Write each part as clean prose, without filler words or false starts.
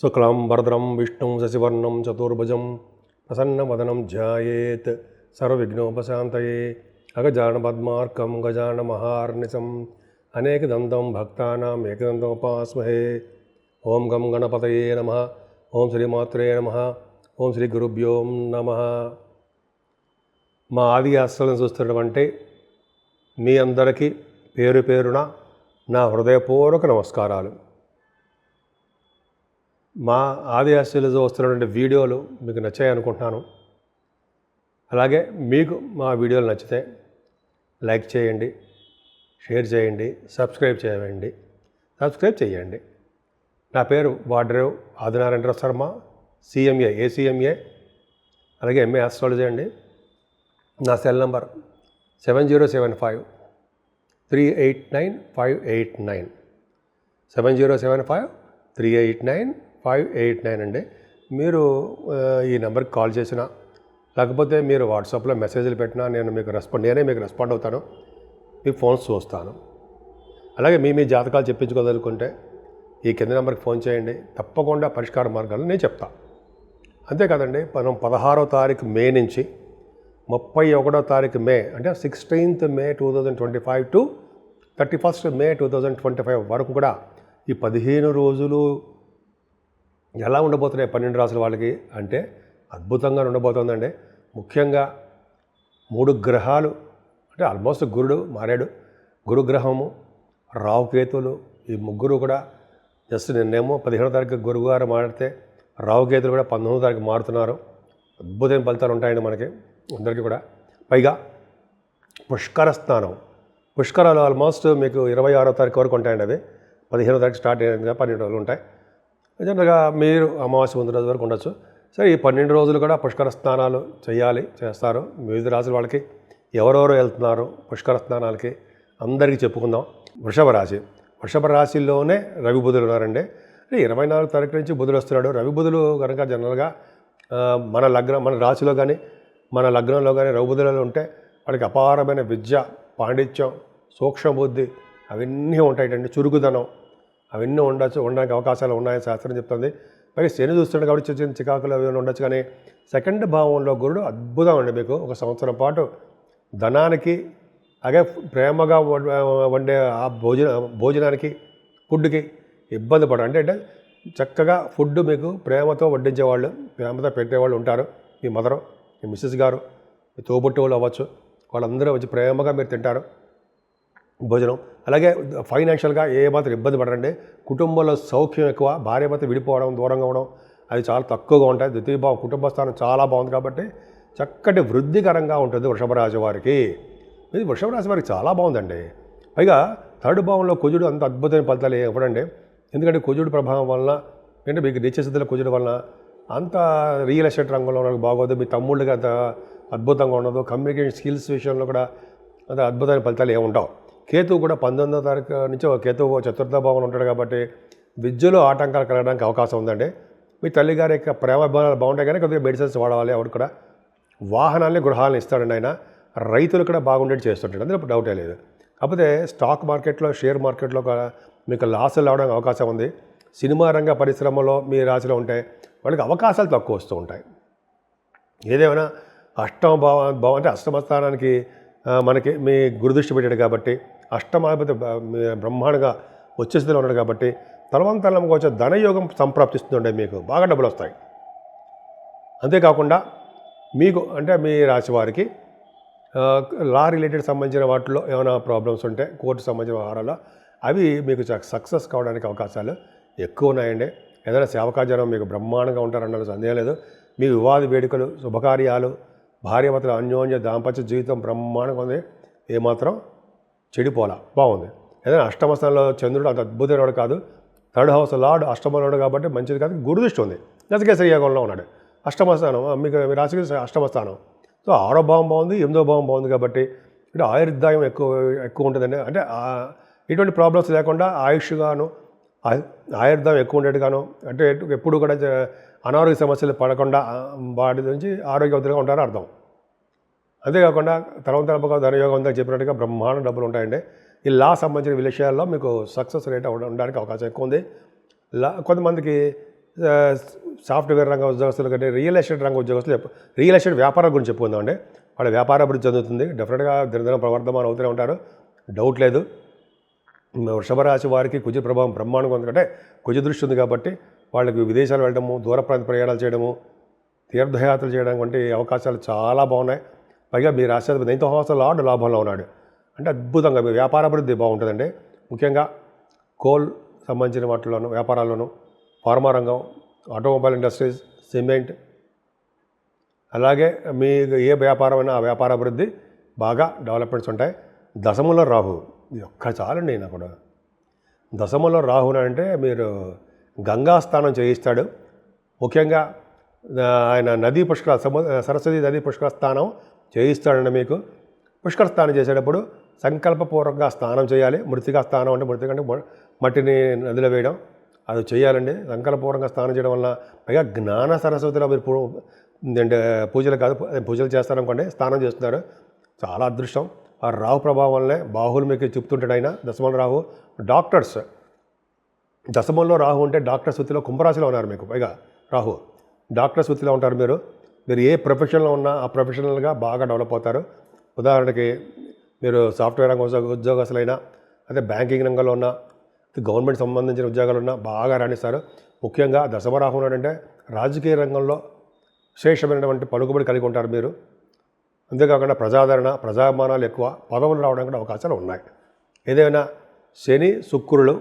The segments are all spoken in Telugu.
శుక్లాంబరధరం విష్ణుం శశివర్ణం చతుర్భుజం ప్రసన్నవదనం ధ్యాయేత్ సర్వవిఘ్నోపశాంతయే అగజానపద్మార్కం గజానమహార్నిశం అనేకదంతం భక్తానాం ఏకదంతముపాస్మహే. ఓం గం గణపతయే నమః. ఓం శ్రీమాత్రే నమః. ఓం శ్రీ గురుభ్యో నమః. మా ఆది ఆశ్రమం చూస్తున్నటువంటి మీ అందరికీ పేరు పేరున నా హృదయపూర్వక నమస్కారాలు. మా ఆది ఆశ్రమంలో వస్తున్నటువంటి వీడియోలు మీకు నచ్చాయి అనుకుంటున్నాను. అలాగే మీకు మా వీడియోలు నచ్చితే లైక్ చేయండి, షేర్ చేయండి, సబ్స్క్రైబ్ చేయండి. నా పేరు వాడ్రేవ్ ఆదినారాయణ శర్మ, సిఎంఏ, ఏసీఎంఏ, అలాగే ఎంఏ ఆస్ట్రాలజీ అండి. నా సెల్ నంబర్ 7075389589 7075389589 అండి. మీరు ఈ నెంబర్కి కాల్ చేసినా లేకపోతే మీరు వాట్సాప్లో మెసేజ్లు పెట్టినా నేనే మీకు రెస్పాండ్ అవుతాను. మీ ఫోన్స్ చూస్తాను. అలాగే మీ జాతకాలు చెప్పించుకోదలుకుంటే ఈ కింద నెంబర్కి ఫోన్ చేయండి. తప్పకుండా పరిష్కార మార్గాలు నేను చెప్తాను. అంతేకాదండి, మనం 16వ తారీఖు మే నుంచి 31వ తారీఖు మే, అంటే 16th మే 2025 టు 31st మే 2025 వరకు కూడా ఈ 15 రోజులు ఎలా ఉండబోతున్నాయి 12 రాసుల వాళ్ళకి అంటే అద్భుతంగా ఉండబోతుందండి. ముఖ్యంగా 3 గ్రహాలు, అంటే ఆల్మోస్ట్ గురుడు మారాడు, గురుగ్రహము, రావుకేతులు, ఈ ముగ్గురు కూడా జస్ట్ నిన్నేమో 15వ తారీఖు గురుగారు మారితే రావుకేతులు కూడా 19వ తారీఖు మారుతున్నారు. అద్భుతమైన ఫలితాలు ఉంటాయండి మనకి అందరికీ కూడా. పైగా పుష్కర స్నానం, పుష్కరాలు ఆల్మోస్ట్ మీకు 26వ తారీఖు వరకు ఉంటాయండి. అవి 15వ తారీఖు స్టార్ట్ అయ్యిందిగా 12 రోజులు ఉంటాయి. జనరల్గా మీరు అమావాస్య ముందు రోజు వరకు ఉండొచ్చు. సరే, ఈ 12 రోజులు కూడా పుష్కర స్నానాలు చేస్తారు. వివిధ రాశుల వాళ్ళకి ఎవరెవరు వెళ్తున్నారు పుష్కర స్నానాలకి అందరికీ చెప్పుకుందాం. వృషభ రాశిలోనే రవి బుధులు ఉన్నారండి. 24వ తారీఖు నుంచి బుధుడు వస్తున్నాడు. రవి బుధులు కనుక జనరల్గా మన రాశిలో కానీ మన లగ్నంలో కానీ రవి బుధులలో ఉంటే వాళ్ళకి అపారమైన విద్య, పాండిత్యం, సూక్ష్మ బుద్ధి అవన్నీ ఉంటాయండి. చురుకుదనం అవన్నీ ఉండడానికి అవకాశాలు ఉన్నాయని శాస్త్రం చెప్తుంది. పైగా శని చూస్తుండే కాబట్టి చిన్న చికాకులు అవి ఉండొచ్చు. కానీ సెకండ్ భావంలో గురుడు అద్భుతం అండి. మీకు ఒక సంవత్సరం పాటు ధనానికి, అలాగే ప్రేమగా వండే ఆ భోజనానికి, ఫుడ్కి ఇబ్బంది పడరు. అంటే చక్కగా ఫుడ్ మీకు ప్రేమతో వడ్డించేవాళ్ళు, ప్రేమతో పెట్టేవాళ్ళు ఉంటారు. మీ మదరు, మీ మిస్సెస్ గారు, మీ తోబుట్టు వాళ్ళు అవ్వచ్చు, వాళ్ళందరూ వచ్చి ప్రేమగా మీరు తింటారు భోజనం. అలాగే ఫైనాన్షియల్గా ఏమాత్రం ఇబ్బంది పడరండి. కుటుంబంలో సౌఖ్యం ఎక్కువ, భార్య విడిపోవడం, దూరంగా అవ్వడం అది చాలా తక్కువగా ఉంటాయి. ద్వితీయ భావం కుటుంబ స్థానం చాలా బాగుంది కాబట్టి చక్కటి వృద్ధికరంగా ఉంటుంది వృషభ రాశి వారికి. ఇది వృషభ రాశి వారికి చాలా బాగుందండి. పైగా 3rd భావంలో కుజుడు అంత అద్భుతమైన ఫలితాలు ఇవ్వడండి. ఎందుకంటే కుజుడు ప్రభావం వలన, అంటే మీకు నీచస్థితిలో కుజుడు వలన అంత రియల్ ఎస్టేట్ రంగంలో మనకు బాగోదు. మీ తమ్ముళ్ళకి అంత అద్భుతంగా ఉండదు. కమ్యూనికేషన్ స్కిల్స్ విషయంలో కూడా అంత అద్భుతమైన ఫలితాలు ఏముంటావు. కేతువు కూడా 19వ తారీఖు నుంచి కేతువు 4th భావంలో ఉంటాడు కాబట్టి విద్యలో ఆటంకాలు కలగడానికి అవకాశం ఉందండి. మీ తల్లిగారి యొక్క ప్రేమ బాగుంటాయి కానీ కొద్దిగా మెడిసిన్స్ వాడాలి. ఆవిడ కూడా వాహనాలని, గృహాలను ఇస్తాడండి ఆయన. రైతులు కూడా బాగుండేది చేస్తుంటాడు, అందులో డౌటే లేదు. కాకపోతే స్టాక్ మార్కెట్లో, షేర్ మార్కెట్లో మీకు లాసులు రావడానికి అవకాశం ఉంది. సినిమా రంగ పరిశ్రమలో మీ రాశిలో ఉంటే వాళ్ళకి అవకాశాలు తక్కువ వస్తూ ఉంటాయి. ఏదేమైనా అష్టమ భావం అంటే అష్టమ స్థానానికి మనకి మీ గురుదృష్టి పెట్టాడు కాబట్టి అష్టమాధిపతి బ్రహ్మాండంగా వచ్చే స్థితిలో ఉన్నాడు కాబట్టి తలవంతలంగా వచ్చే ధనయోగం సంప్రాప్తిస్తుండే, మీకు బాగా డబ్బులు వస్తాయి. అంతేకాకుండా మీకు అంటే మీ రాశి వారికి లా రిలేటెడ్ సంబంధించిన వాటిలో ఏమైనా ప్రాబ్లమ్స్ ఉంటే కోర్టు సంబంధించిన వ్యవహారాల్లో అవి మీకు సక్సెస్ కావడానికి అవకాశాలు ఎక్కువ ఉన్నాయండి. ఏదైనా సేవకాజనం మీకు బ్రహ్మాండంగా ఉంటారన్న సందేహం లేదు. మీ వివాద వేడుకలు, శుభకార్యాలు, భార్యాభర్తల అన్యోన్య దాంపత్య జీవితం బ్రహ్మాండంగా ఉంది. ఏమాత్రం చెడిపోలా, బాగుంది. ఏదైనా అష్టమ స్థానంలో చంద్రుడు అంత అద్భుతమైనవాడు కాదు. 3rd హౌస్ లార్డ్ అష్టమంలో కాబట్టి మంచిది కాదు. గురుదృష్టి ఉంది, గజకేసరి యోగంలో ఉన్నాడు. అష్టమ స్థానం మీకు మీ రాశికి అష్టమ స్థానం. సో 6వ భావం బాగుంది, 8వ భావం బాగుంది కాబట్టి అంటే ఆయుర్దాయం ఎక్కువ ఉంటుందండి. అంటే ఎటువంటి ప్రాబ్లమ్స్ లేకుండా ఆయుష్గాను, ఆయుర్దాయం ఎక్కువ ఉండేట్టుగాను, అంటే ఎప్పుడు కూడా అనారోగ్య సమస్యలు పడకుండా వాటి నుంచి ఆరోగ్యవంతులుగా ఉంటారని అర్థం. అంతేకాకుండా తర్వాత ధనయోగం ఉందని చెప్పినట్టుగా బ్రహ్మాండ డబ్బులు ఉంటాయండి. ఈ లా సంబంధించిన విషయాల్లో మీకు సక్సెస్ రేట్ ఉండడానికి అవకాశం ఎక్కువ ఉంది. కొంతమందికి సాఫ్ట్వేర్ రంగ ఉద్యోగస్తులు కంటే రియల్ ఎస్టేట్ రంగ ఉద్యోగస్తులు రియల్ ఎస్టేట్ వ్యాపారం గురించి చెప్పుకుందామండి. వాళ్ళ వ్యాపార అభివృద్ధి చెందుతుంది, డెఫినెట్గా దినదిన ప్రవర్ధమానం అవుతూనే ఉంటారు, డౌట్ లేదు. వృషభ రాశి వారికి కుజ ప్రభావం బ్రహ్మాండంగా ఉంది, అంటే కుజ దృష్టి ఉంది కాబట్టి వాళ్ళకి విదేశాలు వెళ్ళడము, దూర ప్రాంత ప్రయాణాలు చేయడము, తీర్థయాత్రలు చేయడం వంటి అవకాశాలు చాలా బాగున్నాయి. పైగా మీ రాష్ట్రాధిపతి 9th హౌస్ లార్డ్ లాభంలో ఉన్నాడు, అంటే అద్భుతంగా మీ వ్యాపార అభివృద్ధి బాగుంటుందండి. ముఖ్యంగా కోల్ సంబంధించిన వాటిలోనూ, వ్యాపారాల్లోనూ, ఫార్మా రంగం, ఆటోమొబైల్ ఇండస్ట్రీస్, సిమెంట్, అలాగే మీ ఏ వ్యాపారమైనా ఆ వ్యాపార అభివృద్ధి బాగా డెవలప్మెంట్స్ ఉంటాయి. దశమంలో రాహు ఒక్క చాలండి. నాకు కూడా దశమంలో రాహు అంటే మీరు గంగా స్నానం చేయిస్తాడు. ముఖ్యంగా ఆయన నదీ పుష్కర సరస్వతి నదీ పుష్కర స్నానం చేయిస్తాడండి. మీకు పుష్కర స్నానం చేసేటప్పుడు సంకల్పపూర్వకంగా స్నానం చేయాలి. మృతికా స్నానం అంటే మృతిక అంటే మట్టిని నదిలో వేయడం, అది చేయాలండి. సంకల్పపూర్వకంగా స్నానం చేయడం వల్ల పైగా జ్ఞాన సరస్వతిలో మీరు అంటే పూజలు కాదు, పూజలు చేస్తారనుకోండి, స్నానం చేస్తున్నారు, చాలా అదృష్టం. ఆ రాహు ప్రభావం వల్లనే బాహులు మీకు చెప్తుంటాడు ఆయన. దశమంలో రాహు డాక్టర్స్, దశమంలో రాహు అంటే డాక్టర్స్ వృత్తిలో కుంభరాశిలో ఉన్నారు. మీకు పైగా రాహు డాక్టర్స్ వృత్తిలో ఉంటారు. మీరు ఏ ప్రొఫెషన్లో ఉన్నా ఆ ప్రొఫెషనల్గా బాగా డెవలప్ అవుతారు. ఉదాహరణకి మీరు సాఫ్ట్వేర్ రంగ ఉద్యోగస్తులైనా, అదే బ్యాంకింగ్ రంగంలో ఉన్న, గవర్నమెంట్ సంబంధించిన ఉద్యోగాలు ఉన్నా బాగా రాణిస్తారు. ముఖ్యంగా దశమరాహు ఉన్నాడంటే రాజకీయ రంగంలో విశేషమైనటువంటి పలుకుబడి కలిగి ఉంటారు మీరు. అంతేకాకుండా ప్రజాదరణ, ప్రజాభిమానాలు ఎక్కువ, పదవులు రావడానికి కూడా అవకాశాలు ఉన్నాయి. ఏదైనా శని శుక్రులు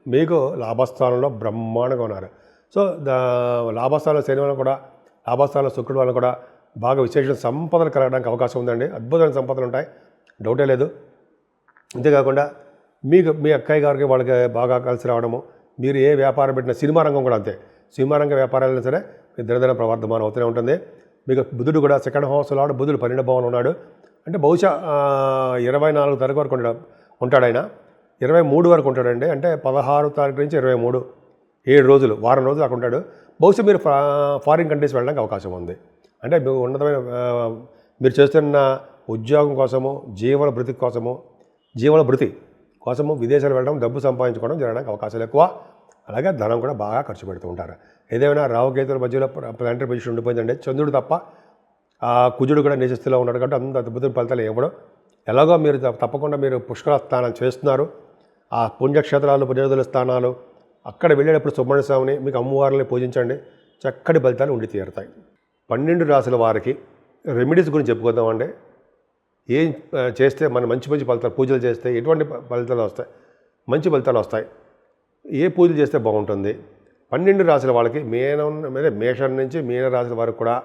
మీకు లాభస్థానంలో బ్రహ్మాండంగా ఉన్నారు. సో లాభస్థానంలో శని వల్ల కూడా, లాభస్థానంలో శుక్రుడు వల్ల కూడా బాగా విశేష సంపదలు కలగడానికి అవకాశం ఉందండి. అద్భుతమైన సంపదలు ఉంటాయి, డౌటే లేదు. అంతేకాకుండా మీకు మీ అక్కయ్య గారికి వాళ్ళకి బాగా కలిసి రావడము, మీరు ఏ వ్యాపారం పెట్టినా, సినిమా రంగం కూడా అంతే, సినిమా రంగ వ్యాపారాలైనా సరే మీ దినదిన ప్రవర్ధమానం అవుతూనే ఉంటుంది. మీకు బుధుడు కూడా 2nd హౌస్ లాడు, బుధుడు 12వ భావంలో ఉన్నాడు. అంటే బహుశా 24 తారీఖు వరకు ఉంటాడు ఆయన, 23 వరకు ఉంటాడండి. అంటే 16 తారీఖు నుంచి 23, 7 రోజులు, వారం రోజులు అక్కడ ఉంటాడు. బహుశా మీరు ఫారిన్ కంట్రీస్ వెళ్ళడానికి అవకాశం ఉంది. అంటే ఉన్నతమైన మీరు చేస్తున్న ఉద్యోగం కోసము, జీవన భృతి కోసము విదేశాలు వెళ్ళడం, డబ్బు సంపాదించుకోవడం జరగడానికి అవకాశాలు ఎక్కువ. అలాగే ధనం కూడా బాగా ఖర్చు పెడుతూ ఉంటారు. ఏదేమైనా రాహుకేతుల మధ్యలో ప్లానటరీ పొజిషన్ ఉండిపోయిందండి. చంద్రుడు తప్ప కుజుడు కూడా నీచస్థితిలో ఉన్నాడు కాబట్టి అంత అద్భుతమైన ఫలితాలు ఇవ్వడం. ఎలాగో మీరు తప్పకుండా మీరు పుష్కర స్నానం చేస్తున్నారు. ఆ పుణ్యక్షేత్రాలు, పుణ్యదుల స్థానాలు అక్కడ వెళ్ళేటప్పుడు సుబ్రహ్మణ్య స్వామిని, మీకు అమ్మవారిని పూజించండి, చక్కటి ఫలితాలు ఉండి తీరుతాయి. 12 రాశుల వారికి రెమెడీస్ గురించి చెప్పుకుందామండి. ఏం చేస్తే మన మంచి ఫలితాలు, పూజలు చేస్తే ఎటువంటి ఫలితాలు వస్తాయి, మంచి ఫలితాలు వస్తాయి, ఏ పూజలు చేస్తే బాగుంటుంది. 12 రాశుల వాళ్ళకి మేషం నుంచి మీన రాశుల వరకు కూడా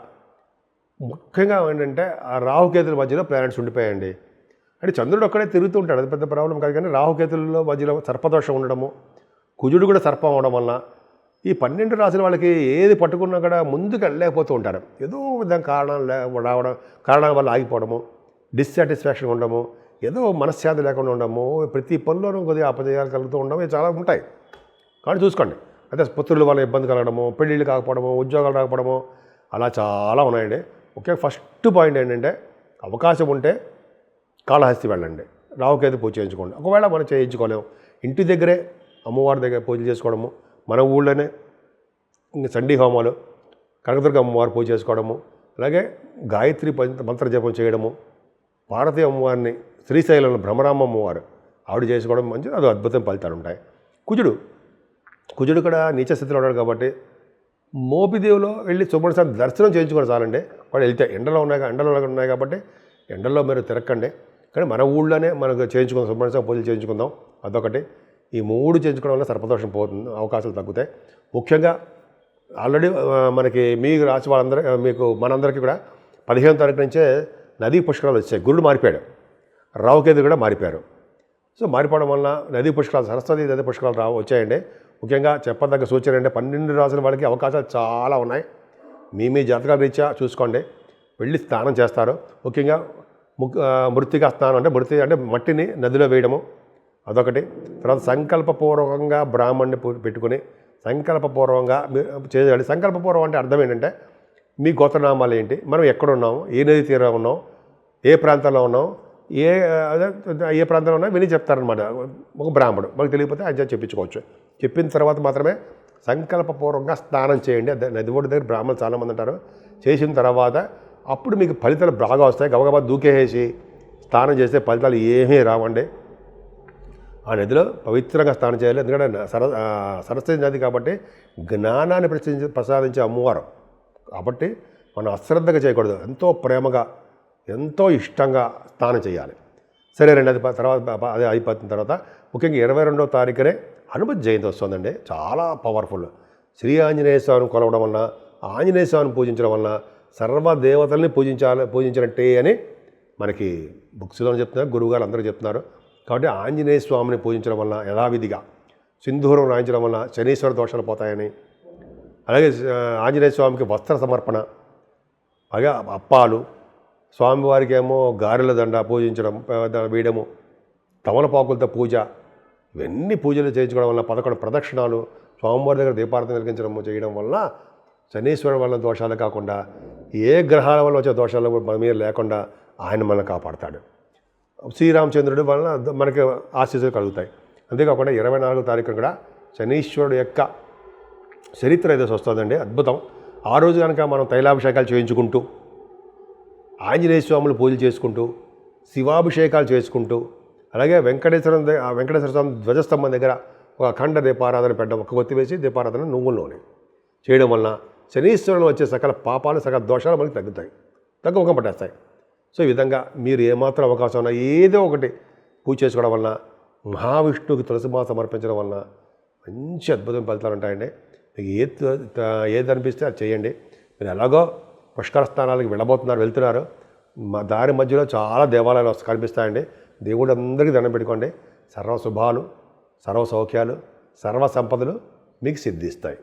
ముఖ్యంగా ఏంటంటే ఆ రాహుకేతుల మధ్యలో ప్లానెట్స్ ఉండిపోయాయండి. అంటే చంద్రుడు ఒక్కడే తిరుగుతూ ఉంటాడు, అది పెద్ద ప్రాబ్లం కాదు. కానీ రాహుకేతుల్లో మధ్యలో సర్పదోషం ఉండడము, కుజుడు కూడా సర్పం అవడం వల్ల ఈ 12 రాశుల వాళ్ళకి ఏది పట్టుకున్నా కూడా ముందుకు వెళ్ళలేకపోతూ ఉంటారు. ఏదో విధంగా కారణాల వల్ల ఆగిపోవడము, డిస్సాటిస్ఫాక్షన్ ఉండడము, ఏదో మనశ్శాంతి లేకుండా ఉండడము, ప్రతి పనిలోనూ కొద్దిగా అపజయాలు కలుగుతూ ఉండడం, ఇవి చాలా ఉంటాయి. కానీ చూసుకోండి, అయితే పుత్రుల వల్ల ఇబ్బంది కలగడము, పెళ్ళిళ్ళు కాకపోవడము, ఉద్యోగాలు రాకపోవడము, అలా చాలా ఉన్నాయండి. ఓకే, ఫస్ట్ పాయింట్ ఏంటంటే అవకాశం ఉంటే కాళహస్తి వెళ్ళండి, రాహుకేతు పూజ చేయించుకోండి. ఒకవేళ మనం చేయించుకోలేము, ఇంటి దగ్గరే అమ్మవారి దగ్గర పూజలు చేసుకోవడము, మన ఊళ్ళోనే చండీ హోమాలు, కనకదుర్గ అమ్మవారి పూజ చేసుకోవడము, అలాగే గాయత్రి మంత్ర జపం చేయడము, పార్వతీ అమ్మవారిని శ్రీశైలంలో భ్రమరామ అమ్మవారు ఆవిడ చేసుకోవడం మంచిది, అది అద్భుతం ఫలితాలు ఉంటాయి. కుజుడు కూడా నీచ స్థితిలో ఉన్నాడు కాబట్టి మోపిదేవిలో వెళ్ళి సుబ్రహ్మణ్య స్వామి దర్శనం చేయించుకోవడం చాలండి. వాడు వెళ్తే ఎండలో ఉన్నాయి కాబట్టి ఎండల్లో మీరు తిరక్కండి. కానీ మన ఊళ్ళోనే మనకు చేయించుకుందాం, సుబ్రహ్మణ్య స్వామి పూజలు చేయించుకుందాం, అదొకటి. ఈ 3 చేయించుకోవడం వల్ల సర్పదోషం పోతుంది, అవకాశాలు తగ్గుతాయి. ముఖ్యంగా ఆల్రెడీ మనకి మీ రాశి వాళ్ళందరూ మనందరికీ కూడా 15వ తారీఖు నుంచే నదీ పుష్కరాలు వచ్చాయి. గురుడు మారిపోయాడు, రాహుకేతు కూడా మారిపోయారు. సో మారిపోవడం వల్ల నదీ పుష్కరాలు, సరస్వతి నదీ పుష్కరాలు వచ్చాయండి. ముఖ్యంగా చెప్పదగ్గ సూచన అంటే 12 రాసుల వాళ్ళకి అవకాశాలు చాలా ఉన్నాయి. మీ జాతకాల రీత్యా చూసుకోండి, వెళ్ళి స్నానం చేస్తారు. ముఖ్యంగా మృతికా స్నానం అంటే మట్టిని నదిలో వేయడము, అదొకటి. తర్వాత సంకల్పపూర్వకంగా బ్రాహ్మణ్ణి పెట్టుకుని సంకల్పపూర్వకంగా చేయాలి. సంకల్పపూర్వం అంటే అర్థం ఏంటంటే మీ గోత్రనామాలు ఏంటి, మనం ఎక్కడున్నాము, ఏ నది తీరం ఉన్నాం, ఏ ప్రాంతంలో ఉన్నాం, ఏ ప్రాంతంలో ఉన్నా విని చెప్తారనమాట ఒక బ్రాహ్మణుడు. మనకు తెలియకపోతే ఆయన చెప్పించుకోవచ్చు. చెప్పిన తర్వాత మాత్రమే సంకల్పపూర్వకంగా స్నానం చేయండి. నది ఒడ్డు దగ్గర బ్రాహ్మణులు చాలామంది ఉంటారు. చేసిన తర్వాత అప్పుడు మీకు ఫలితాలు బాగా వస్తాయి. గబగబా దూకేసి స్నానం చేస్తే ఫలితాలు ఏమీ రావండి. ఆ నదిలో పవిత్రంగా స్నానం చేయాలి. ఎందుకంటే సరస్వతి నది కాబట్టి జ్ఞానాన్ని ప్రసాదించే అమ్మవారు కాబట్టి మనం అశ్రద్ధగా చేయకూడదు. ఎంతో ప్రేమగా ఎంతో ఇష్టంగా స్నానం చేయాలి. సరే రండి. అది తర్వాత అది అయిపోతున్న తర్వాత ముఖ్యంగా 22వ తారీఖునే హనుమత్ జయంతి వస్తుందండి. చాలా పవర్ఫుల్. శ్రీ ఆంజనేయ స్వామిని కొలవడం వలన, ఆంజనేయ స్వామిని పూజించడం వలన సర్వదేవతల్ని పూజించినట్టే అని మనకి బుక్స్లో చెప్తున్నారు, గురువుగారు అందరూ చెప్తున్నారు. కాబట్టి ఆంజనేయ స్వామిని పూజించడం వలన యథావిధిగా సింధూరం రాయించడం వలన శనీశ్వర దోషాలు పోతాయని, అలాగే ఆంజనేయ స్వామికి వస్త్ర సమర్పణ, అలాగే అప్పాలు, స్వామివారికి ఏమో గారెల దండ పూజించడం వేయడము, తమలపాకులతో పూజ, ఇవన్నీ పూజలు చేయించుకోవడం వల్ల 11 ప్రదక్షిణాలు, స్వామివారి దగ్గర దీపారాధన వెలిగించడం చేయడం వల్ల శనీశ్వరుడు వల్ల దోషాలు కాకుండా ఏ గ్రహాల వల్ల వచ్చే దోషాలు మన మీద లేకుండా ఆయన మనల్ని కాపాడతాడు. శ్రీరామచంద్రుడి వలన మనకి ఆశీస్సులు కలుగుతాయి. అంతేకాకుండా 24వ తారీఖున కూడా శనీశ్వరుడు యొక్క చరిత్ర ఏదో వస్తుందండి, అద్భుతం. ఆ రోజు కనుక మనం తైలాభిషేకాలు చేయించుకుంటూ, ఆంజనేయ స్వాములు పూజలు చేసుకుంటూ, శివాభిషేకాలు చేసుకుంటూ, అలాగే వెంకటేశ్వర స్వామి ధ్వజస్తంభం దగ్గర ఒక అఖండ దీపారాధన పెట్టడం, ఒక కొత్తి వేసి దీపారాధన నువ్వుల నూనె చేయడం వలన శనీశ్వరులు వచ్చే సకల పాపాలు సకల దోషాలు మనకి తగ్గుముఖం పట్టేస్తాయి. సో ఈ విధంగా మీరు ఏమాత్రం అవకాశం ఉన్నా ఏదో ఒకటి పూజ చేసుకోవడం వలన, మహావిష్ణువుకి తులసిమాల సమర్పించడం వలన మంచి అద్భుతమైన ఫలితాలు ఉంటాయండి. మీకు ఏది అనిపిస్తే అది చేయండి. మీరు ఎలాగో పుష్కర స్థానాలకు వెళ్తున్నారు, దారి మధ్యలో చాలా దేవాలయాలు కనిపిస్తాయండి. దేవుడు అందరికీ దండం పెట్టుకోండి. సర్వ శుభాలు, సర్వ సౌఖ్యాలు, సర్వ సంపదలు మీకు సిద్ధిస్తాయి.